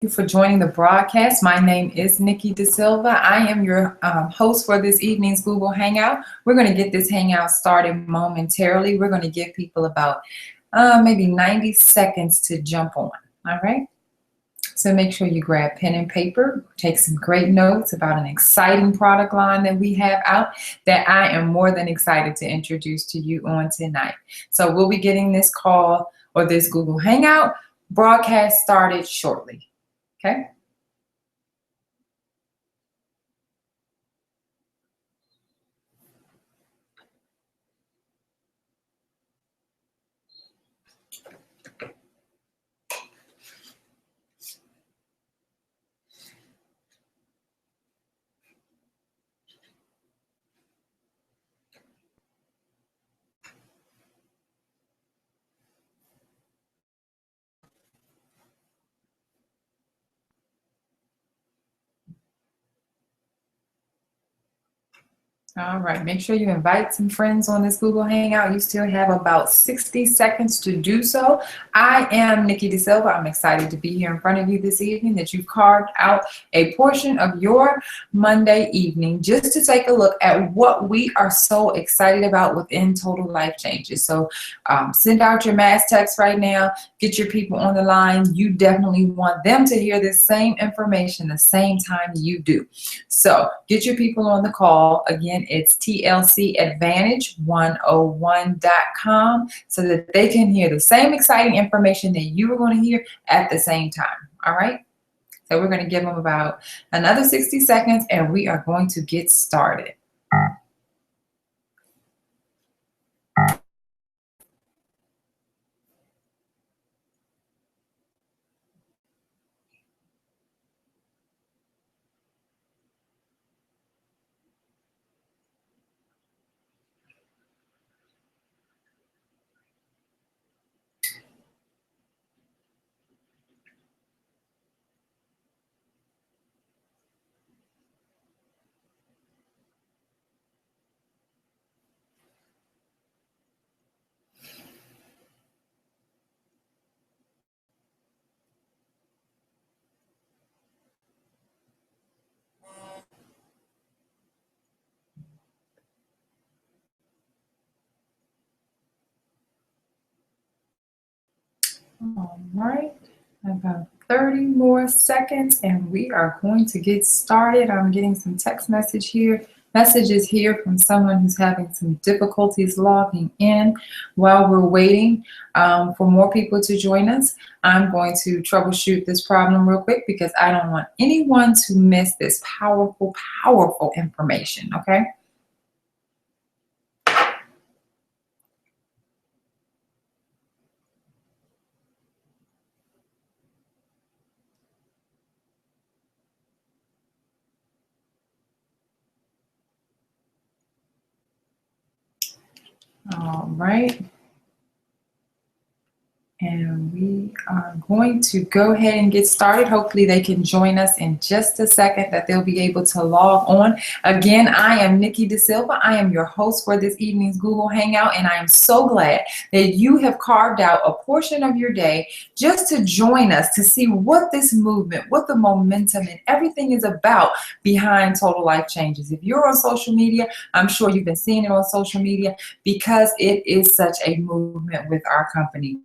you for joining the broadcast. My name is Nikki Da Silva. I am your host for this evening's Google Hangout. We're going to get this hangout started momentarily. We're going to give people about maybe 90 seconds to jump on. All right. So make sure you grab pen and paper, take some great notes about an exciting product line that we have out that I am more than excited to introduce to you on tonight. So we'll be getting this call or this Google Hangout broadcast started shortly. Okay. All right, make sure you invite some friends on this Google Hangout. You still have about 60 seconds to do so. I am Nikki Da Silva. I'm excited to be here in front of you this evening, that you've carved out a portion of your Monday evening just to take a look at what we are so excited about within Total Life Changes. So send out your mass text right now. Get your people on the line. You definitely want them to hear this same information the same time you do. So get your people on the call. Again, it's tlcadvantage101.com so that they can hear the same exciting information that you are going to hear at the same time. All right. So we're going to give them about another 60 seconds and we are going to get started. All right, about 30 more seconds and we are going to get started. I'm getting some text messages here from someone who's having some difficulties logging in. While we're waiting for more people to join us, I'm going to troubleshoot this problem real quick because I don't want anyone to miss this powerful, powerful information, okay? All right. And we are going to go ahead and get started. Hopefully they can join us in just a second, that they'll be able to log on. Again, I am Nikki Da Silva. I am your host for this evening's Google Hangout, and I am so glad that you have carved out a portion of your day just to join us to see what this movement, what the momentum and everything is about behind Total Life Changes. If you're on social media, I'm sure you've been seeing it on social media because it is such a movement with our company.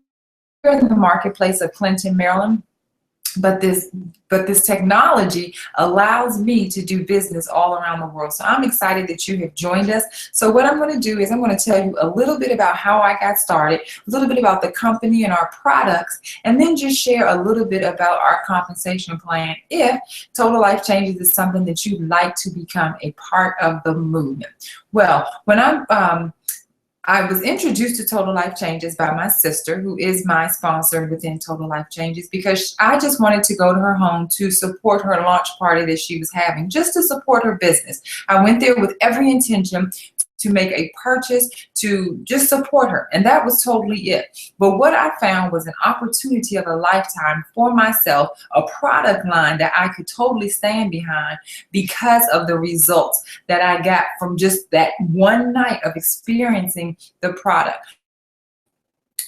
In the marketplace of Clinton, Maryland, but this technology allows me to do business all around the world. So I'm excited that you have joined us. So what I'm going to do is I'm going to tell you a little bit about how I got started, a little bit about the company and our products, and then just share a little bit about our compensation plan if Total Life Changes is something that you'd like to become a part of the movement. Well, when I was introduced to Total Life Changes by my sister, who is my sponsor within Total Life Changes, because I just wanted to go to her home to support her launch party that she was having, just to support her business. I went there with every intention to make a purchase, to just support her, and that was totally it. But what I found was an opportunity of a lifetime for myself, a product line that I could totally stand behind because of the results that I got from just that one night of experiencing the product.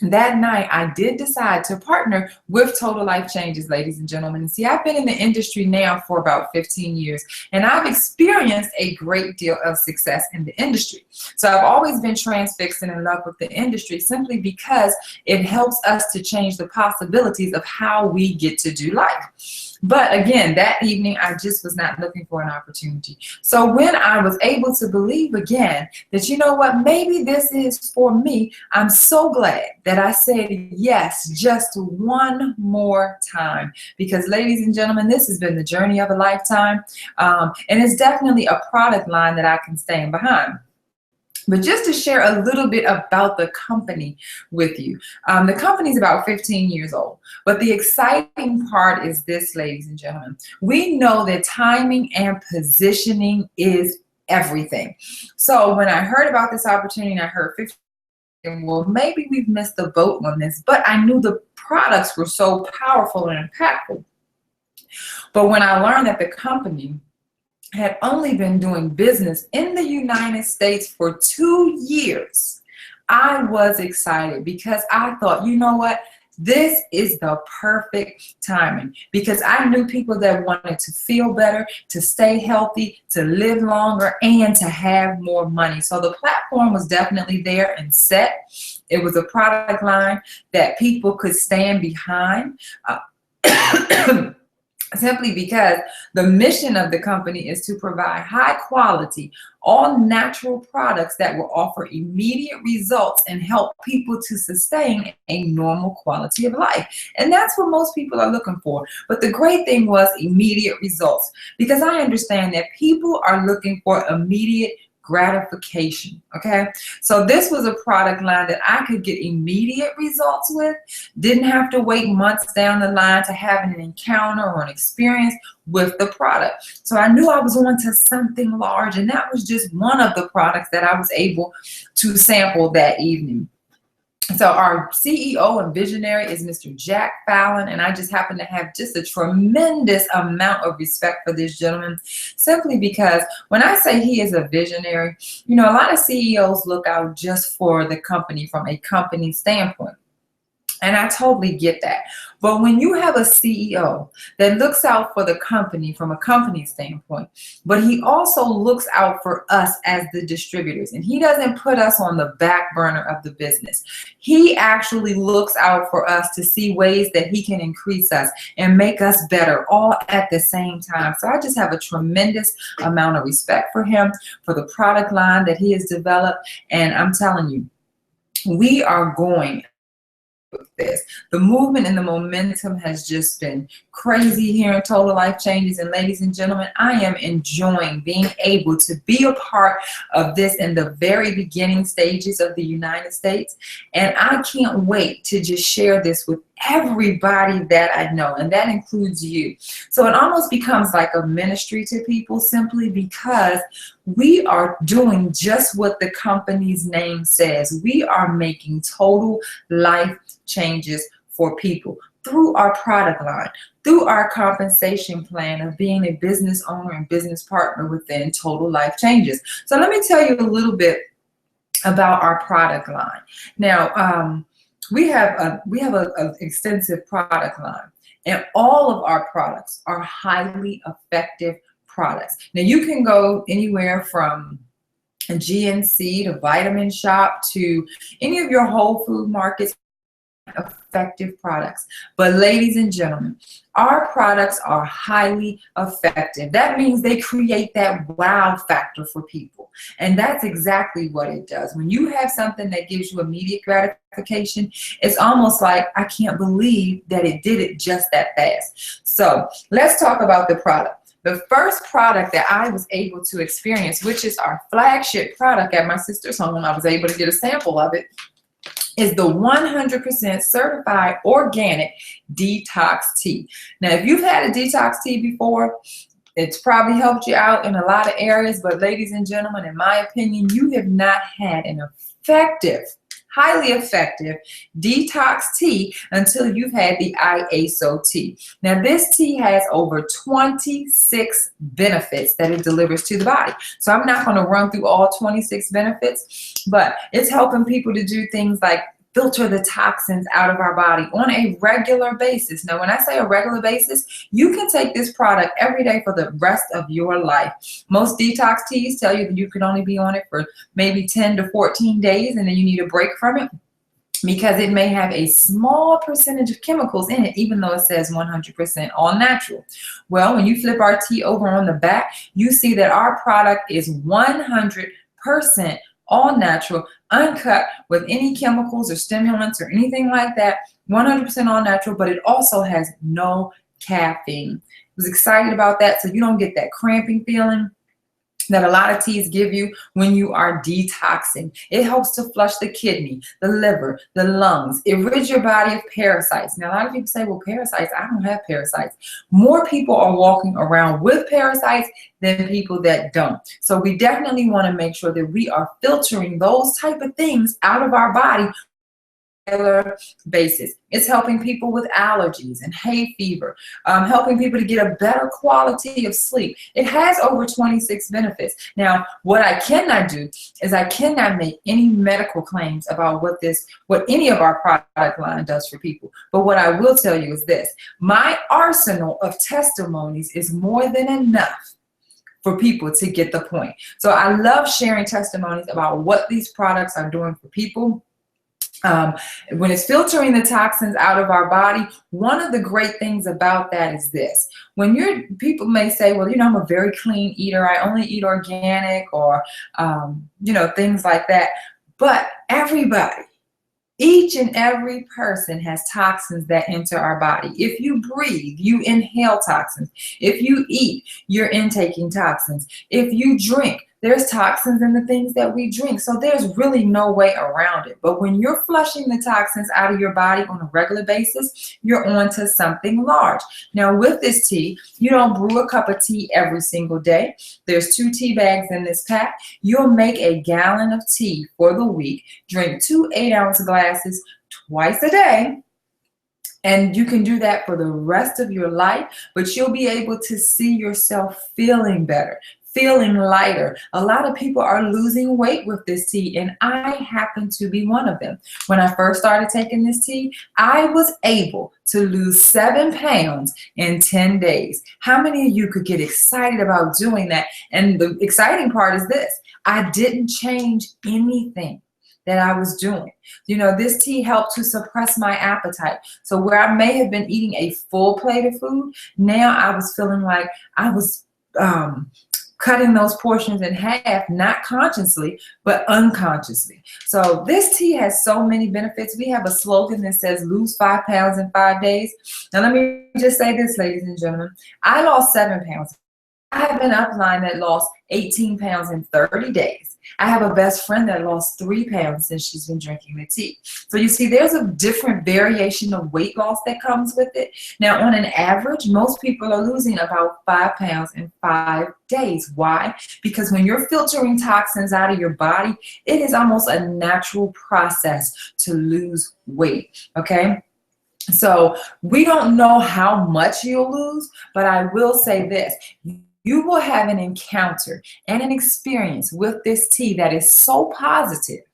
that night, I did decide to partner with Total Life Changes, ladies and gentlemen. And see, I've been in the industry now for about 15 years, and I've experienced a great deal of success in the industry. So I've always been transfixed and in love with the industry simply because it helps us to change the possibilities of how we get to do life. But again, that evening, I just was not looking for an opportunity. So when I was able to believe again that, you know what, maybe this is for me, I'm so glad that I said yes just one more time. Because ladies and gentlemen, this has been the journey of a lifetime. And it's definitely a product line that I can stand behind. But just to share a little bit about the company with you. The company is about 15 years old. But the exciting part is this, ladies and gentlemen. We know that timing and positioning is everything. So when I heard about this opportunity and I heard 15, well, maybe we've missed the boat on this, but I knew the products were so powerful and impactful. But when I learned that the company had only been doing business in the United States for 2 years, I was excited because I thought, you know what? This is the perfect timing, because I knew people that wanted to feel better, to stay healthy, to live longer, and to have more money. So the platform was definitely there and set. It was a product line that people could stand behind. Simply because the mission of the company is to provide high quality, all natural products that will offer immediate results and help people to sustain a normal quality of life. And that's what most people are looking for. But the great thing was immediate results, because I understand that people are looking for immediate gratification. Okay, so this was a product line that I could get immediate results with, didn't have to wait months down the line to have an encounter or an experience with the product. So I knew I was on to something large, and that was just one of the products that I was able to sample that evening. So our CEO and visionary is Mr. Jack Fallon, and I just happen to have just a tremendous amount of respect for this gentleman, simply because when I say he is a visionary, you know, a lot of CEOs look out just for the company from a company standpoint. And I totally get that. But when you have a CEO that looks out for the company from a company standpoint, but he also looks out for us as the distributors, and he doesn't put us on the back burner of the business. He actually looks out for us to see ways that he can increase us and make us better all at the same time. So I just have a tremendous amount of respect for him, for the product line that he has developed. And I'm telling you, we are going with this. The movement and the momentum has just been crazy here in Total Life Changes. And ladies and gentlemen, I am enjoying being able to be a part of this in the very beginning stages of the United States. And I can't wait to just share this with everybody that I know, and that includes you. So it almost becomes like a ministry to people, simply because we are doing just what the company's name says. We are making total life changes for people through our product line, through our compensation plan of being a business owner and business partner within Total Life Changes. So let me tell you a little bit about our product line. Now, we have an extensive product line, and all of our products are highly effective products. Now, you can go anywhere from a GNC to Vitamin Shop to any of your Whole Food markets, effective products. But ladies and gentlemen, our products are highly effective. That means they create that wow factor for people. And that's exactly what it does. When you have something that gives you immediate gratification, it's almost like, I can't believe that it did it just that fast. So let's talk about the product. The first product that I was able to experience, which is our flagship product at my sister's home, I was able to get a sample of it, is the 100% certified organic detox tea. Now, if you've had a detox tea before, it's probably helped you out in a lot of areas, but ladies and gentlemen, in my opinion, you have not had an effective, highly effective detox tea until you've had the IASO tea. Now, this tea has over 26 benefits that it delivers to the body. So I'm not going to run through all 26 benefits, but it's helping people to do things like filter the toxins out of our body on a regular basis. Now, when I say a regular basis, you can take this product every day for the rest of your life. Most detox teas tell you that you can only be on it for maybe 10 to 14 days, and then you need a break from it, because it may have a small percentage of chemicals in it, even though it says 100% all natural. Well, when you flip our tea over on the back, you see that our product is 100% all natural, uncut with any chemicals or stimulants or anything like that, 100% all natural, but it also has no caffeine. I was excited about that, so you don't get that cramping feeling that a lot of teas give you when you are detoxing. It helps to flush the kidney, the liver, the lungs. It rids your body of parasites. Now, a lot of people say, well, parasites, I don't have parasites. More people are walking around with parasites than people that don't. So we definitely want to make sure that we are filtering those type of things out of our body regular basis. It's helping people with allergies and hay fever, helping people to get a better quality of sleep. It has over 26 benefits. Now, what I cannot do is I cannot make any medical claims about what any of our product line does for people. But what I will tell you is this: my arsenal of testimonies is more than enough for people to get the point. So I love sharing testimonies about what these products are doing for people. When it's filtering the toxins out of our body, one of the great things about that is this: when people may say, well, I'm a very clean eater, I only eat organic, or things like that. But everybody, each and every person has toxins that enter our body. If you breathe, you inhale toxins. If you eat, you're intaking toxins. If you drink, there's toxins in the things that we drink. So there's really no way around it. But when you're flushing the toxins out of your body on a regular basis, you're on to something large. Now, with this tea, you don't brew a cup of tea every single day. There's 2 tea bags in this pack. You'll make a gallon of tea for the week. Drink 2 8-ounce glasses twice a day. And you can do that for the rest of your life, but you'll be able to see yourself feeling better, feeling lighter. A lot of people are losing weight with this tea, and I happen to be one of them. When I first started taking this tea, I was able to lose 7 pounds in 10 days. How many of you could get excited about doing that? And the exciting part is this: I didn't change anything that I was doing. This tea helped to suppress my appetite. So where I may have been eating a full plate of food, now I was feeling like I was cutting those portions in half, not consciously, but unconsciously. So this tea has so many benefits. We have a slogan that says, lose 5 pounds in 5 days. Now, let me just say this, ladies and gentlemen. I lost 7 pounds. I have an upline that lost 18 pounds in 30 days. I have a best friend that lost 3 pounds since she's been drinking the tea. So you see, there's a different variation of weight loss that comes with it. Now, on an average, most people are losing about 5 pounds in 5 days. Why? Because when you're filtering toxins out of your body, it is almost a natural process to lose weight, okay? So we don't know how much you'll lose, but I will say this: you will have an encounter and an experience with this tea that is so positive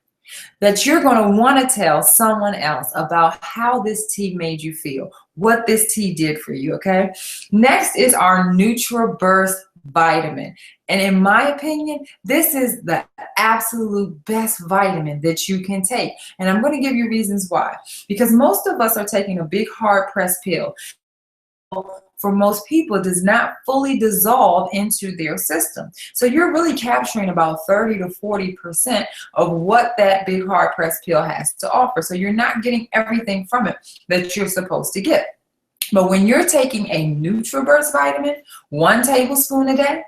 that you're going to want to tell someone else about how this tea made you feel, what this tea did for you, okay? Next is our NutriBurst vitamin. And in my opinion, this is the absolute best vitamin that you can take. And I'm going to give you reasons why. Because most of us are taking a big hard pressed pill. For most people, does not fully dissolve into their system. So you're really capturing about 30 to 40% of what that big hard pressed pill has to offer. So you're not getting everything from it that you're supposed to get. But when you're taking a NutriBurst vitamin, 1 tablespoon a day,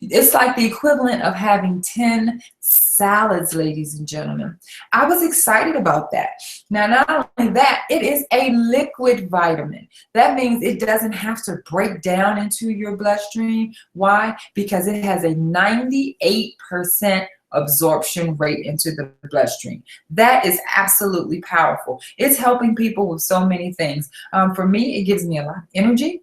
it's like the equivalent of having 10 salads, ladies and gentlemen. I was excited about that. Now, not only that, it is a liquid vitamin. That means it doesn't have to break down into your bloodstream. Why? Because it has a 98% absorption rate into the bloodstream. That is absolutely powerful. It's helping people with so many things. For me, it gives me a lot of energy.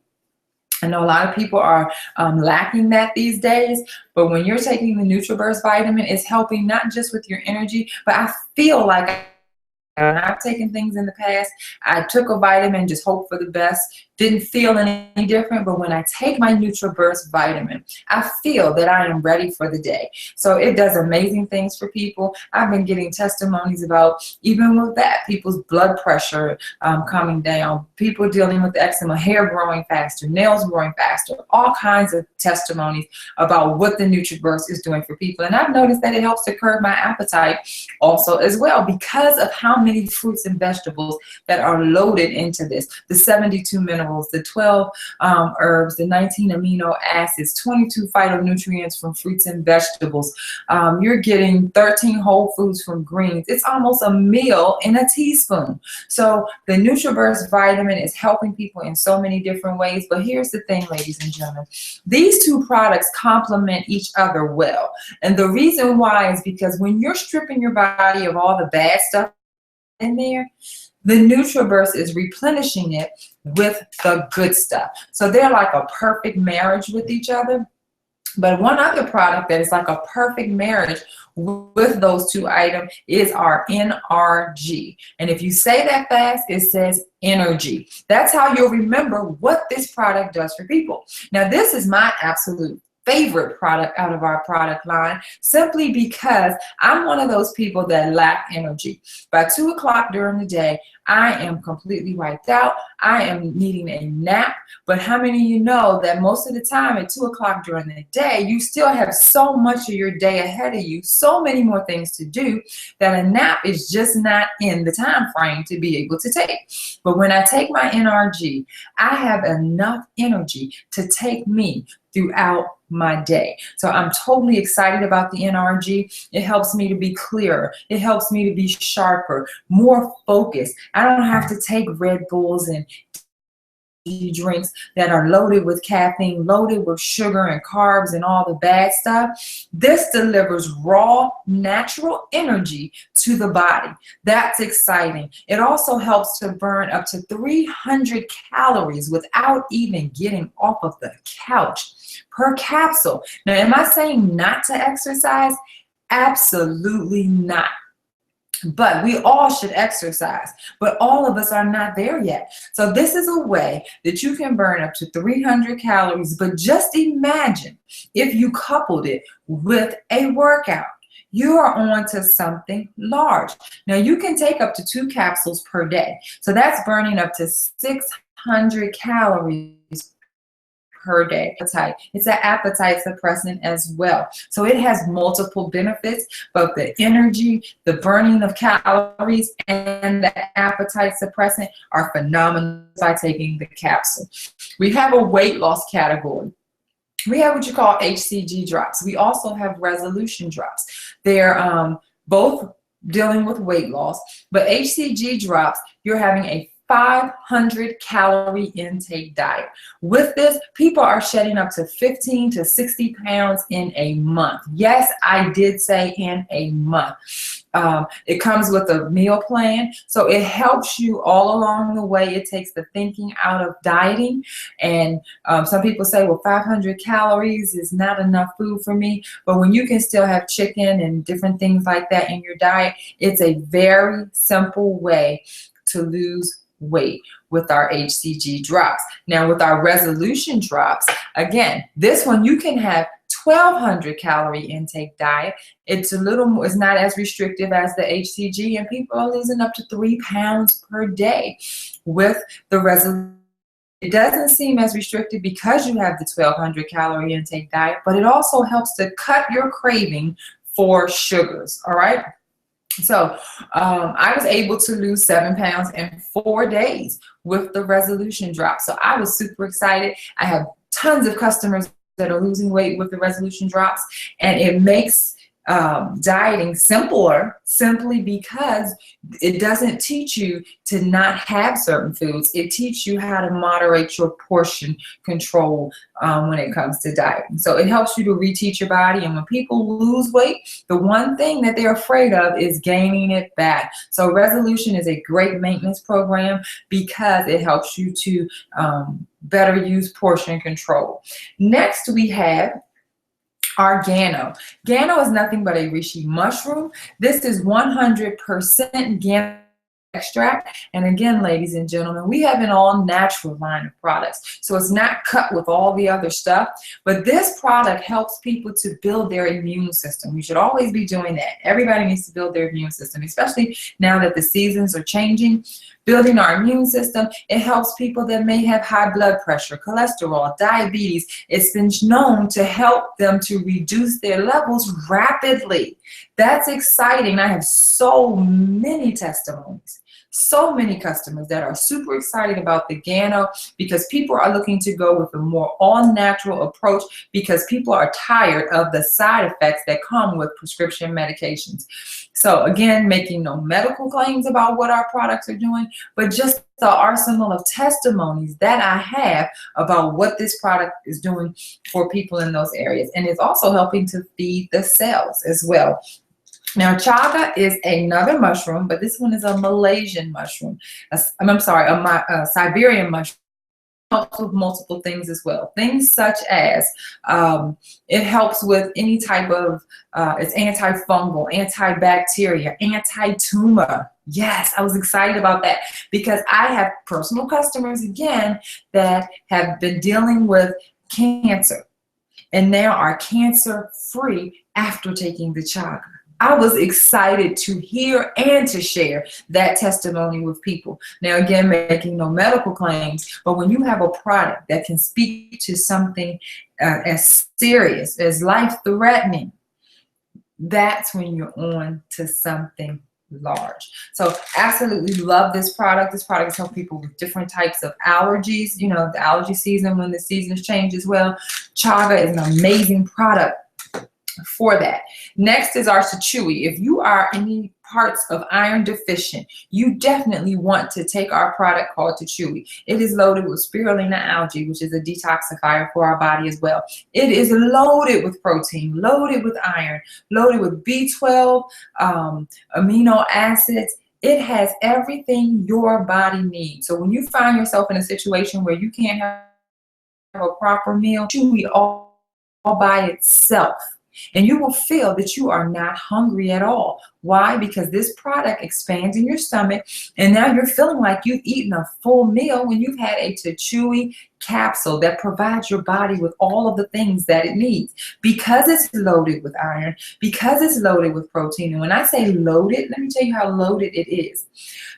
I know a lot of people are lacking that these days, but when you're taking the NutriBurst vitamin, it's helping not just with your energy, but I feel like And I've taken things in the past. I took a vitamin, just hope for the best. Didn't feel any different, but when I take my NutriBurst vitamin, I feel that I am ready for the day. So it does amazing things for people. I've been getting testimonies about, even with that, people's blood pressure coming down, people dealing with eczema, hair growing faster, nails growing faster, all kinds of testimonies about what the NutriBurst is doing for people. And I've noticed that it helps to curb my appetite also as well, because of how many fruits and vegetables that are loaded into this. The 72 minerals, the 12 herbs, the 19 amino acids, 22 phytonutrients from fruits and vegetables. You're getting 13 whole foods from greens. It's almost a meal in a teaspoon. So the NutriBurst vitamin is helping people in so many different ways. But here's the thing, ladies and gentlemen. These two products complement each other well. And the reason why is because when you're stripping your body of all the bad stuff in there, the NutriBurst is replenishing it with the good stuff. So they're like a perfect marriage with each other. But one other product that is like a perfect marriage with those two items is our NRG. And if you say that fast, it says energy. That's how you'll remember what this product does for people. Now, this is my absolute favorite product out of our product line, simply because I'm one of those people that lack energy. By 2 o'clock during the day, I am completely wiped out. I am needing a nap. But how many of you know that most of the time at 2 o'clock during the day, you still have so much of your day ahead of you, so many more things to do, that a nap is just not in the time frame to be able to take. But when I take my NRG, I have enough energy to take me throughout my day. So I'm totally excited about the NRG. It helps me to be clearer. It helps me to be sharper, more focused. I don't have to take Red Bulls and drinks that are loaded with caffeine, loaded with sugar and carbs and all the bad stuff. This delivers raw, natural energy to the body. That's exciting. It also helps to burn up to 300 calories without even getting off of the couch per capsule. Now, am I saying not to exercise? Absolutely not. But we all should exercise, but all of us are not there yet. So this is a way that you can burn up to 300 calories, but just imagine if you coupled it with a workout. You are on to something large. Now, you can take up to 2 capsules per day. So that's burning up to 600 calories per day. It's an appetite suppressant as well. So it has multiple benefits, both the energy, the burning of calories, and the appetite suppressant are phenomenal by taking the capsule. We have a weight loss category. We have what you call HCG drops. We also have resolution drops. They're both dealing with weight loss, but HCG drops, you're having a 500 calorie intake diet. With this, people are shedding up to 15 to 60 pounds in a month. Yes, I did say in a month. It comes with a meal plan, so it helps you all along the way. It takes the thinking out of dieting. And some people say, well, 500 calories is not enough food for me. But when you can still have chicken and different things like that in your diet, it's a very simple way to lose weight with our HCG drops. Now, with our resolution drops, again, this one you can have 1,200 calorie intake diet. It's a little more, it's not as restrictive as the HCG, and people are losing up to 3 pounds per day with the resolution. It doesn't seem as restrictive because you have the 1,200 calorie intake diet, but it also helps to cut your craving for sugars. All right. So I was able to lose 7 pounds in 4 days with the resolution drop. So I was super excited. I have tons of customers that are losing weight with the resolution drops, and it makes dieting simpler, simply because it doesn't teach you to not have certain foods. It teaches you how to moderate your portion control when it comes to dieting. So it helps you to reteach your body. And when people lose weight, the one thing that they're afraid of is gaining it back. So Resolution is a great maintenance program because it helps you to better use portion control. Next, we have our Gano. Gano is nothing but a reishi mushroom. This is 100% Gano extract. And again, ladies and gentlemen, we have an all natural line of products. So it's not cut with all the other stuff, but this product helps people to build their immune system. We should always be doing that. Everybody needs to build their immune system, especially now that the seasons are changing. Building our immune system, it helps people that may have high blood pressure, cholesterol, diabetes. It's been known to help them to reduce their levels rapidly. That's exciting. I have so many testimonies, so many customers that are super excited about the Gano, because people are looking to go with a more all-natural approach, because people are tired of the side effects that come with prescription medications. So again, making no medical claims about what our products are doing, but just the arsenal of testimonies that I have about what this product is doing for people in those areas. And it's also helping to feed the cells as well. Now, chaga is another mushroom, but this one is a Malaysian mushroom. I'm sorry, a Siberian mushroom. Helps with multiple things as well. Things such as it helps with any type of, it's antifungal, antibacterial, anti-tumor. Yes, I was excited about that because I have personal customers, again, that have been dealing with cancer and now are cancer-free after taking the chaga. I was excited to hear and to share that testimony with people. Now, again, making no medical claims, but when you have a product that can speak to something as serious as life-threatening, that's when you're on to something large. So absolutely love this product. This product helps people with different types of allergies. You know, the allergy season, when the seasons change as well. Chaga is an amazing product for that. Next is our Sachui. If you are any parts of iron deficient, you definitely want to take our product called Sachui. It is loaded with spirulina algae, which is a detoxifier for our body as well. It is loaded with protein, loaded with iron, loaded with B12, amino acids. It has everything your body needs. So when you find yourself in a situation where you can't have a proper meal, Sachui all by itself, and you will feel that you are not hungry at all. Why? Because this product expands in your stomach, and now you're feeling like you've eaten a full meal when you've had a Sachui capsule that provides your body with all of the things that it needs. Because it's loaded with iron, because it's loaded with protein. And when I say loaded, let me tell you how loaded it is.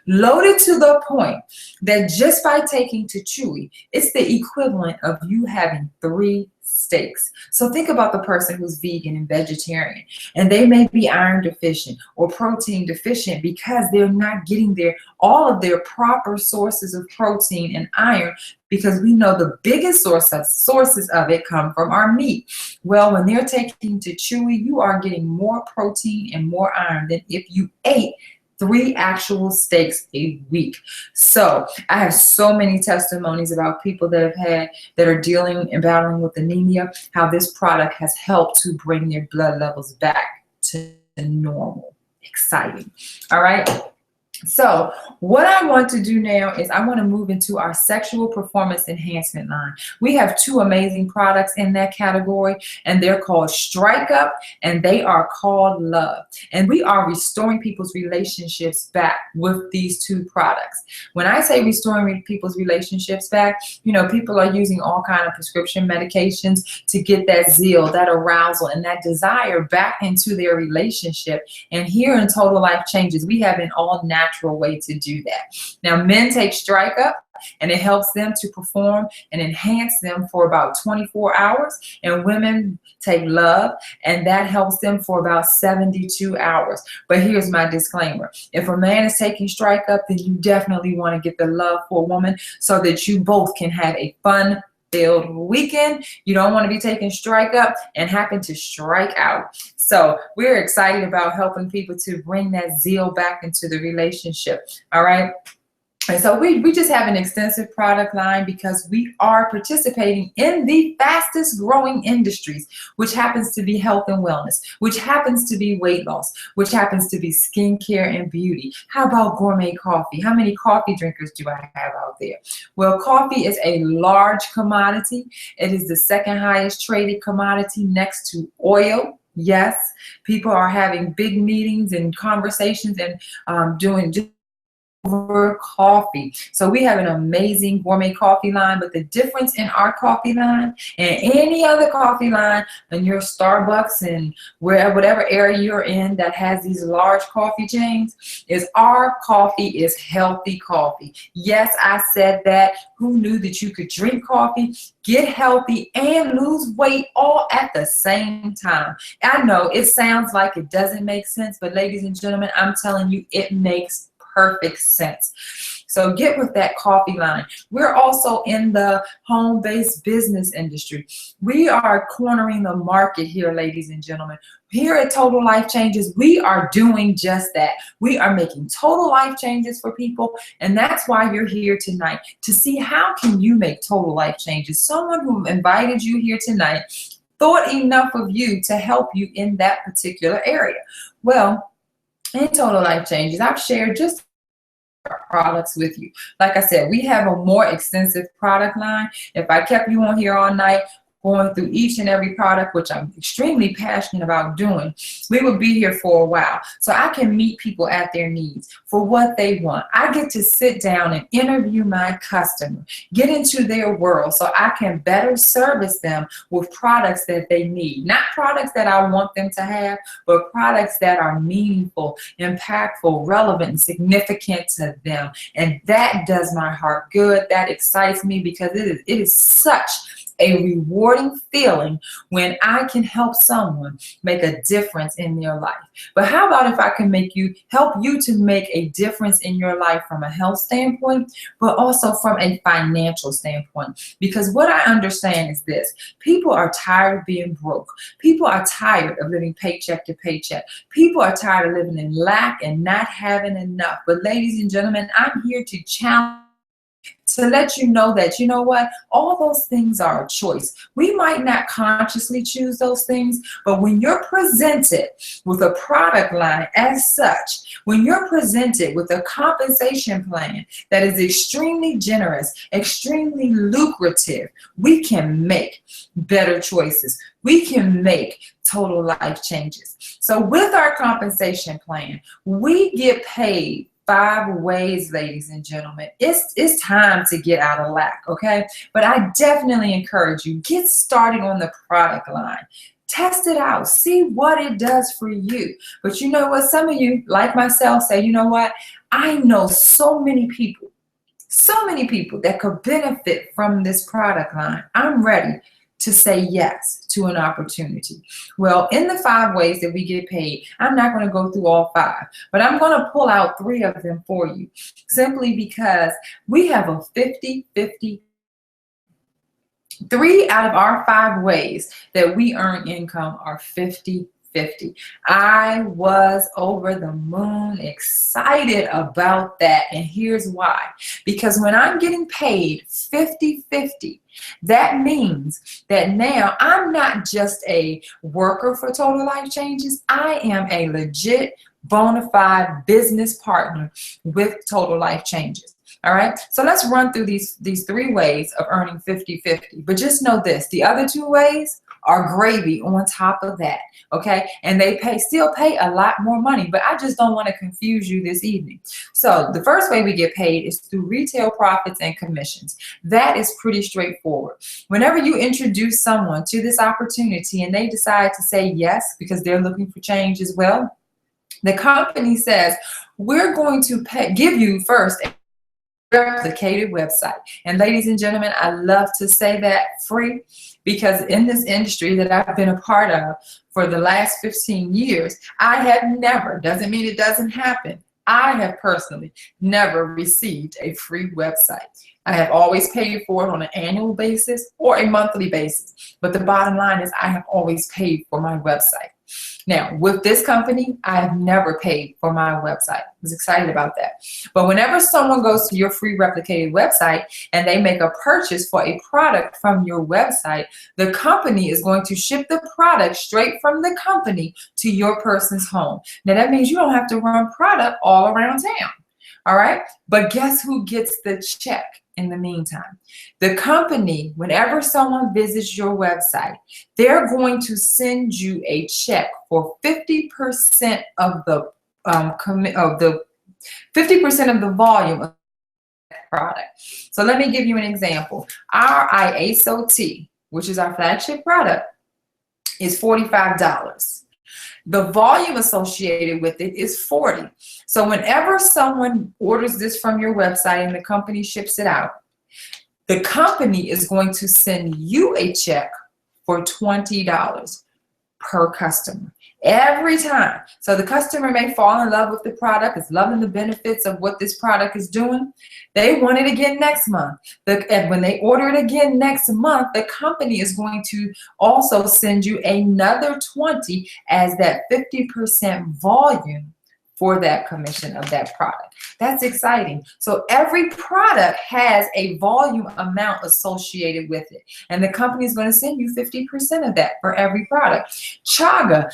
Loaded to the point that just by taking Sachui, it's the equivalent of you having 3 steaks. So think about the person who's vegan and vegetarian, and they may be iron deficient or protein deficient because they're not getting all of their proper sources of protein and iron, because we know the biggest sources of it come from our meat. Well, when they're taking Sachui, you are getting more protein and more iron than if you ate 3 actual steaks a week. So I have so many testimonies about people that are dealing and battling with anemia, how this product has helped to bring their blood levels back to normal. Exciting. All right. So what I want to do now is I want to move into our sexual performance enhancement line. We have 2 amazing products in that category, and they're called Strike Up and they are called Love. And we are restoring people's relationships back with these 2 products. When I say restoring people's relationships back, you know, people are using all kinds of prescription medications to get that zeal, that arousal, and that desire back into their relationship. And here in Total Life Changes, we have an all natural way to do that. Now, men take Strike Up and it helps them to perform and enhance them for about 24 hours. And women take Love and that helps them for about 72 hours. But here's my disclaimer. If a man is taking Strike Up, then you definitely want to get the Love for a woman so that you both can have a fun-filled weekend. You don't want to be taking Strike Up and happen to strike out. So we're excited about helping people to bring that zeal back into the relationship. All right. And so we just have an extensive product line because we are participating in the fastest growing industries, which happens to be health and wellness, which happens to be weight loss, which happens to be skincare and beauty. How about gourmet coffee? How many coffee drinkers do I have out there? Well, coffee is a large commodity. It is the 2nd highest traded commodity next to oil. Yes, people are having big meetings and conversations and doing over coffee. So we have an amazing gourmet coffee line, but the difference in our coffee line and any other coffee line in your Starbucks and whatever area you're in that has these large coffee chains is our coffee is healthy coffee. Yes, I said that. Who knew that you could drink coffee, get healthy, and lose weight all at the same time? I know it sounds like it doesn't make sense, but ladies and gentlemen, I'm telling you, it makes perfect sense. So get with that coffee line. We're also in the home-based business industry. We are cornering the market here, ladies and gentlemen. Here at Total Life Changes, we are doing just that. We are making total life changes for people, and that's why you're here tonight, to see how can you make total life changes. Someone who invited you here tonight thought enough of you to help you in that particular area. Well, in Total Life Changes, I've shared just products with you. Like I said, we have a more extensive product line. If I kept you on here all night, going through each and every product, which I'm extremely passionate about doing, we would be here for a while. So I can meet people at their needs for what they want. I get to sit down and interview my customer, get into their world so I can better service them with products that they need. Not products that I want them to have, but products that are meaningful, impactful, relevant, and significant to them. And that does my heart good. That excites me because it is such a rewarding feeling when I can help someone make a difference in their life. But how about if I can help you to make a difference in your life from a health standpoint, but also from a financial standpoint? Because what I understand is this: people are tired of being broke. People are tired of living paycheck to paycheck. People are tired of living in lack and not having enough. But ladies and gentlemen, I'm here to challenge, to let you know that, you know what, all those things are a choice. We might not consciously choose those things, but when you're presented with a product line as such, when you're presented with a compensation plan that is extremely generous, extremely lucrative, we can make better choices. We can make total life changes. So with our compensation plan, we get paid 5 ways, ladies and gentlemen. It's time to get out of lack, okay? But I definitely encourage you, get started on the product line. Test it out. See what it does for you. But you know what? Some of you, like myself, say, you know what? I know so many people that could benefit from this product line. I'm ready to say yes to an opportunity. Well, in the 5 ways that we get paid, I'm not going to go through all 5, but I'm going to pull out 3 of them for you, simply because we have a 50-50. 3 out of our 5 ways that we earn income are 50-50. I was over the moon excited about that, and here's why. Because when I'm getting paid 50-50, that means that now I'm not just a worker for Total Life Changes. I am a legit, bona fide business partner with Total Life Changes. All right, so let's run through these 3 ways of earning 50-50. But just know this: the other 2 ways are gravy on top of that, okay? And they still pay a lot more money, but I just don't want to confuse you this evening. So the first way we get paid is through retail profits and commissions. That is pretty straightforward. Whenever you introduce someone to this opportunity and they decide to say yes because they're looking for change as well, the company says, we're going to give you first a replicated website. And ladies and gentlemen, I love to say that free, because in this industry that I've been a part of for the last 15 years, I have never, doesn't mean it doesn't happen, I have personally never received a free website. I have always paid for it on an annual basis or a monthly basis. But the bottom line is I have always paid for my website. Now, with this company, I have never paid for my website. I was excited about that. But whenever someone goes to your free replicated website and they make a purchase for a product from your website, the company is going to ship the product straight from the company to your person's home. Now, that means you don't have to run product all around town. All right? But guess who gets the check in the meantime? The company, whenever someone visits your website, they're going to send you a check for 50% of the 50% of the volume of that product. So let me give you an example. Our IASOT, which is our flagship product, is $45. The volume associated with it is $40. So whenever someone orders this from your website and the company ships it out, the company is going to send you a check for $20 per customer every time. So the customer may fall in love with the product, is loving the benefits of what this product is doing. They want it again next month. And when they order it again next month, the company is going to also send you another 20 as that 50% volume for that commission of that product. That's exciting. So every product has a volume amount associated with it. And the company is going to send you 50% of that for every product. Chaga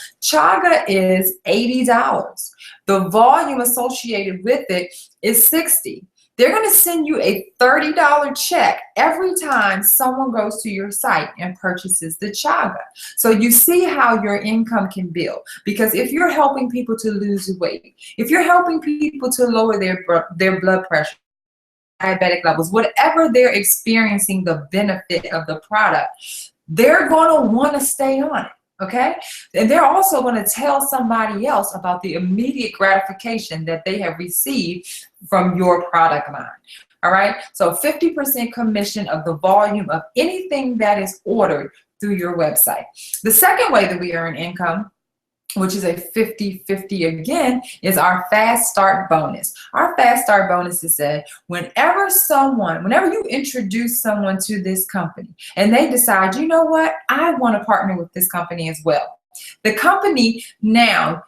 is $80. The volume associated with it is $60. They're going to send you a $30 check every time someone goes to your site and purchases the chaga. So you see how your income can build. Because if you're helping people to lose weight, if you're helping people to lower their blood pressure, diabetic levels, whatever they're experiencing the benefit of the product, they're going to want to stay on it. Okay? And they're also going to tell somebody else about the immediate gratification that they have received from your product line. All right? So 50% commission of the volume of anything that is ordered through your website. The second way that we earn income, which is a 50-50 again, is our fast start bonus. Our fast start bonus is said whenever you introduce someone to this company and they decide, you know what, I want to partner with this company as well. The company now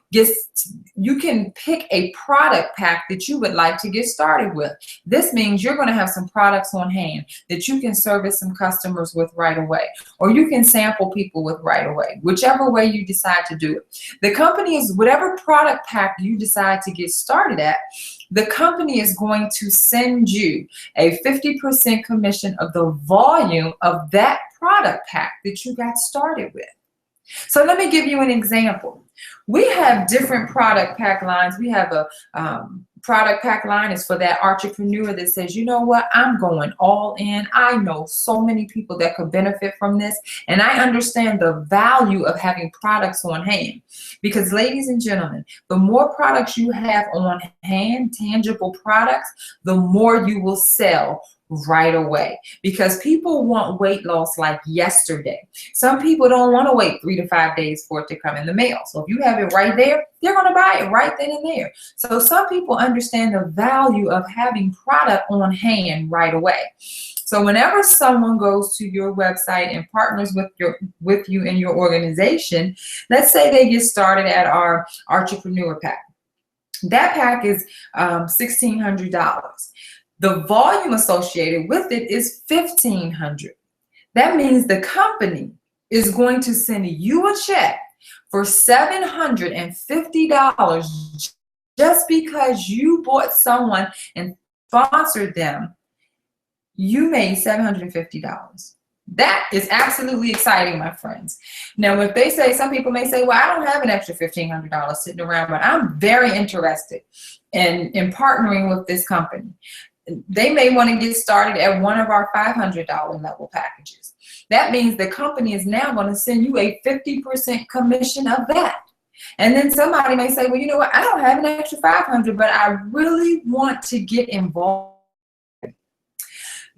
you can pick a product pack that you would like to get started with. This means you're going to have some products on hand that you can service some customers with right away, or you can sample people with right away, whichever way you decide to do it. The company is, whatever product pack you decide to get started at, the company is going to send you a 50% commission of the volume of that product pack that you got started with. So let me give you an example. We have different product pack lines. We have a product pack line is for that entrepreneur that says, you know what, I'm going all in. I know so many people that could benefit from this. And I understand the value of having products on hand. Because ladies and gentlemen, the more products you have on hand, tangible products, the more you will sell right away, because people want weight loss like yesterday. Some people don't want to wait 3 to 5 days for it to come in the mail. So if you have it right there, they're going to buy it right then and there. So some people understand the value of having product on hand right away. So whenever someone goes to your website and partners with you in your organization, let's say they get started at our entrepreneur pack. That pack is $1,600. The volume associated with it is $1,500. That means the company is going to send you a check for $750 just because you bought someone and sponsored them. You made $750. That is absolutely exciting, my friends. Now, if they say, some people may say, well, I don't have an extra $1,500 sitting around, but I'm very interested in partnering with this company. They may want to get started at one of our $500 level packages. That means the company is now going to send you a 50% commission of that. And then somebody may say, well, you know what, I don't have an extra $500, but I really want to get involved.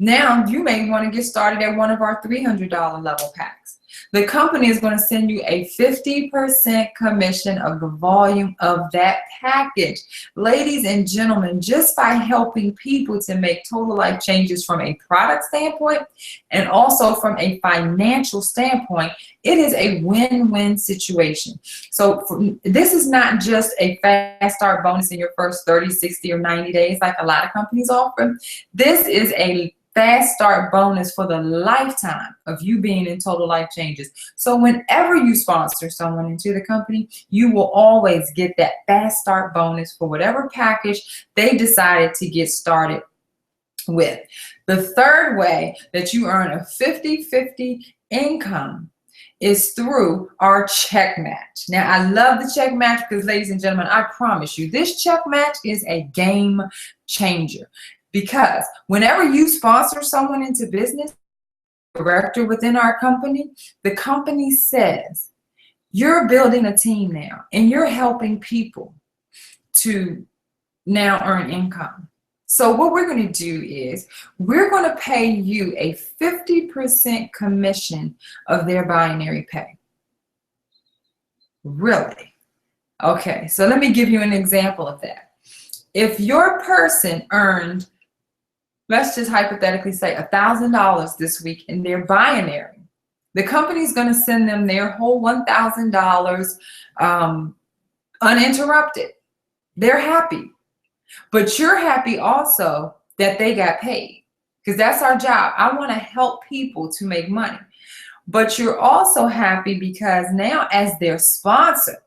Now you may want to get started at one of our $300 level packs. The company is going to send you a 50% commission of the volume of that package. Ladies and gentlemen, just by helping people to make total life changes from a product standpoint and also from a financial standpoint, it is a win-win situation. So this is not just a fast start bonus in your first 30, 60, or 90 days like a lot of companies offer. This is a fast start bonus for the lifetime of you being in total life changes. So whenever you sponsor someone into the company, you will always get that fast start bonus for whatever package they decided to get started with. The third way that you earn a 50-50 income is through our check match. Now, I love the check match because, ladies and gentlemen, I promise you, this check match is a game changer. Because whenever you sponsor someone into business, director within our company, the company says, you're building a team now, and you're helping people to now earn income. So what we're going to do is we're going to pay you a 50% commission of their binary pay. Really? Okay, so let me give you an example of that. If your person earned, let's just hypothetically say $1,000 this week in their binary, the company's going to send them their whole $1,000 uninterrupted. They're happy. But you're happy also that they got paid, because that's our job. I want to help people to make money. But you're also happy because now, as their sponsor,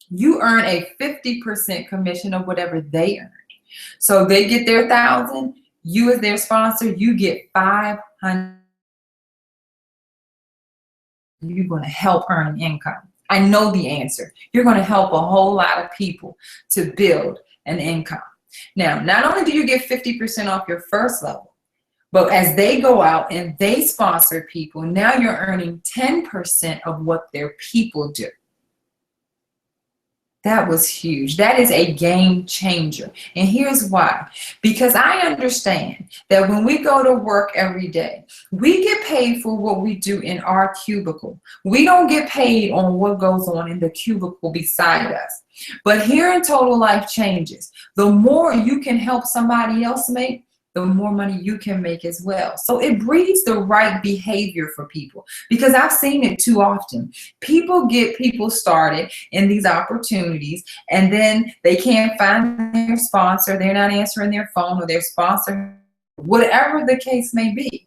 you earn a 50% commission of whatever they earn. So they get their 1,000, you as their sponsor, you get 500. You're going to help earn income. I know the answer. You're going to help a whole lot of people to build an income. Now, not only do you get 50% off your first level, but as they go out and they sponsor people, now you're earning 10% of what their people do. That was huge. That is a game changer. And here's why. Because I understand that when we go to work every day, we get paid for what we do in our cubicle. We don't get paid on what goes on in the cubicle beside us. But here in Total Life Changes, the more you can help somebody else make, the more money you can make as well. So it breeds the right behavior for people, because I've seen it too often. People get people started in these opportunities, and then they can't find their sponsor. They're not answering their phone, or their sponsor, whatever the case may be.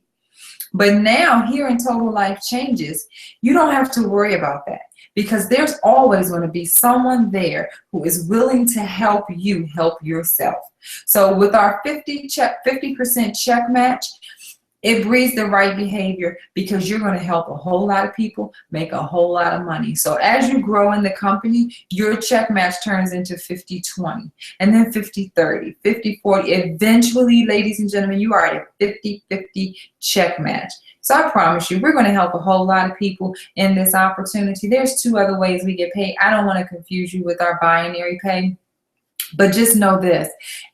But now here in Total Life Changes, you don't have to worry about that, because there's always going to be someone there who is willing to help you help yourself. So with our 50% check match, it breeds the right behavior, because you're going to help a whole lot of people make a whole lot of money. So as you grow in the company, your check match turns into 50-20, and then 50-30, 50-40. Eventually, ladies and gentlemen, you are at a 50-50 check match. So I promise you, we're going to help a whole lot of people in this opportunity. There's two other ways we get paid. I don't want to confuse you with our binary pay, but just know this,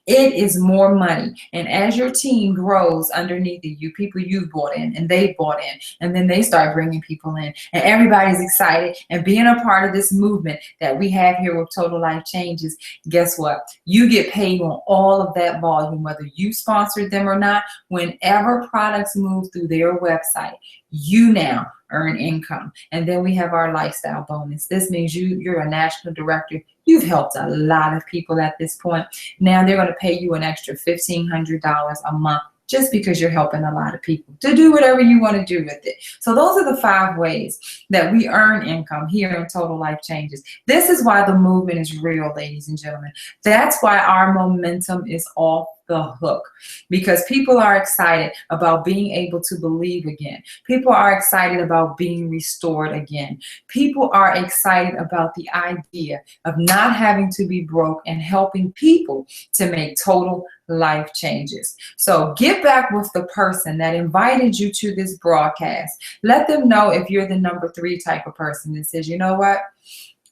it is more money. And as your team grows underneath you, people you've brought in and they bought in, and then they start bringing people in, and everybody's excited and being a part of this movement that we have here with Total Life Changes, guess what? You get paid on all of that volume, whether you sponsored them or not. Whenever products move through their website, you now earn income. And then we have our lifestyle bonus. This means you're a national director. You've helped a lot of people at this point. Now they're going to pay you an extra $1,500 a month, just because you're helping a lot of people to do whatever you want to do with it. So those are the 5 ways that we earn income here in Total Life Changes. This is why the movement is real, ladies and gentlemen. That's why our momentum is off the hook, because people are excited about being able to believe again. People are excited about being restored again. People are excited about the idea of not having to be broke and helping people to make total life changes. So get back with the person that invited you to this broadcast. Let them know if you're the number 3 type of person that says, you know what?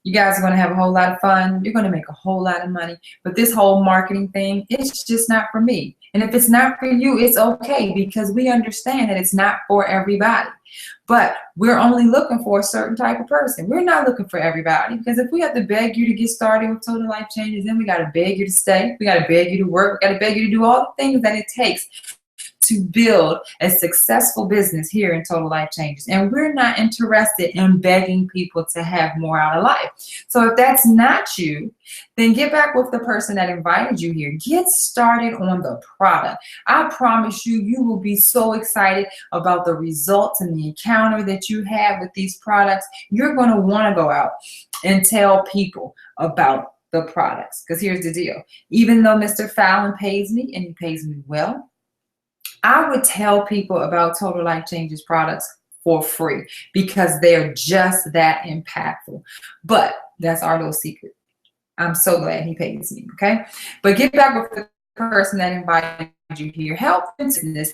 You guys are going to have a whole lot of fun. You're going to make a whole lot of money. But this whole marketing thing, it's just not for me. And if it's not for you, it's okay, because we understand that it's not for everybody. But we're only looking for a certain type of person. We're not looking for everybody, because if we have to beg you to get started with Total Life Changes, then we got to beg you to stay. We got to beg you to work. We got to beg you to do all the things that it takes to build a successful business here in Total Life Changes. And we're not interested in begging people to have more out of life. So if that's not you, then get back with the person that invited you here. Get started on the product. I promise you, you will be so excited about the results and the encounter that you have with these products. You're going to want to go out and tell people about the products. Because here's the deal. Even though Mr. Fallon pays me, and he pays me well, I would tell people about Total Life Changes products for free because they're just that impactful. But that's our little secret. I'm so glad he pays me, okay? But get back with the person that invited you here. Help them in this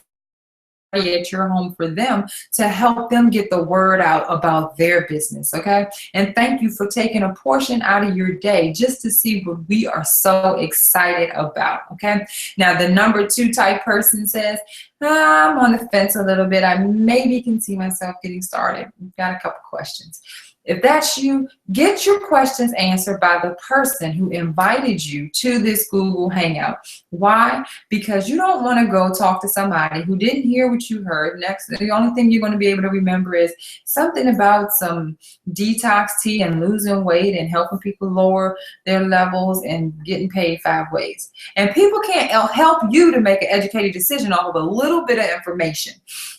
at your home for them to help them get the word out about their business, okay? And thank you for taking a portion out of your day just to see what we are so excited about, okay? Now, the number 2 type person says, I'm on the fence a little bit. I maybe can see myself getting started. We've got a couple questions. If that's you, get your questions answered by the person who invited you to this Google Hangout. Why? Because you don't want to go talk to somebody who didn't hear what you heard. Next, the only thing you're going to be able to remember is something about some detox tea and losing weight and helping people lower their levels and getting paid 5 ways. And people can't help you to make an educated decision off of a little bit of information.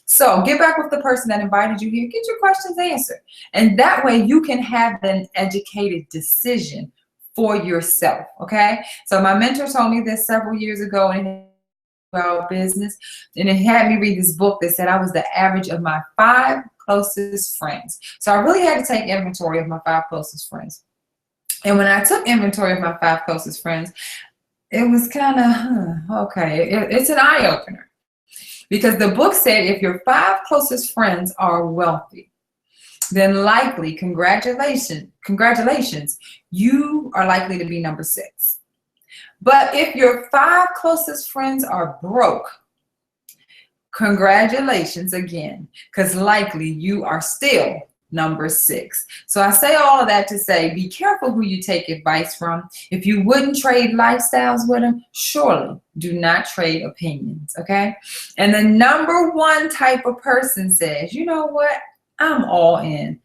So get back with the person that invited you here. Get your questions answered. And that way you can have an educated decision for yourself, okay? So my mentor told me this several years ago about business, and it had me read this book that said I was the average of my 5 closest friends. So I really had to take inventory of my 5 closest friends. And when I took inventory of my 5 closest friends, it was kind of, okay, it's an eye-opener. Because the book said if your 5 closest friends are wealthy, then likely, congratulations, you are likely to be number 6. But if your 5 closest friends are broke, congratulations again, because likely you are still number 6. So I say all of that to say, be careful who you take advice from. If you wouldn't trade lifestyles with them, surely do not trade opinions, okay? And the number 1 type of person says, you know what? I'm all in.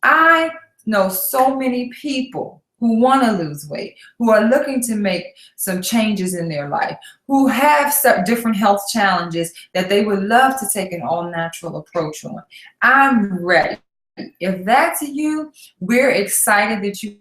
I know so many people who want to lose weight, who are looking to make some changes in their life, who have some different health challenges that they would love to take an all-natural approach on. I'm ready. If that's you, we're excited that you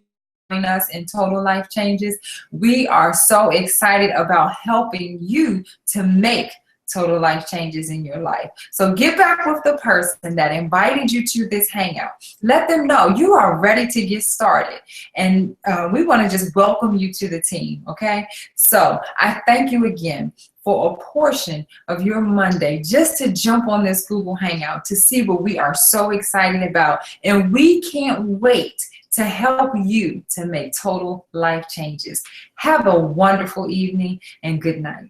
join us in Total Life Changes. We are so excited about helping you to make total life changes in your life. So get back with the person that invited you to this hangout. Let them know you are ready to get started. And we want to just welcome you to the team, okay? So I thank you again for a portion of your Monday just to jump on this Google Hangout to see what we are so excited about. And we can't wait to help you to make total life changes. Have a wonderful evening and good night.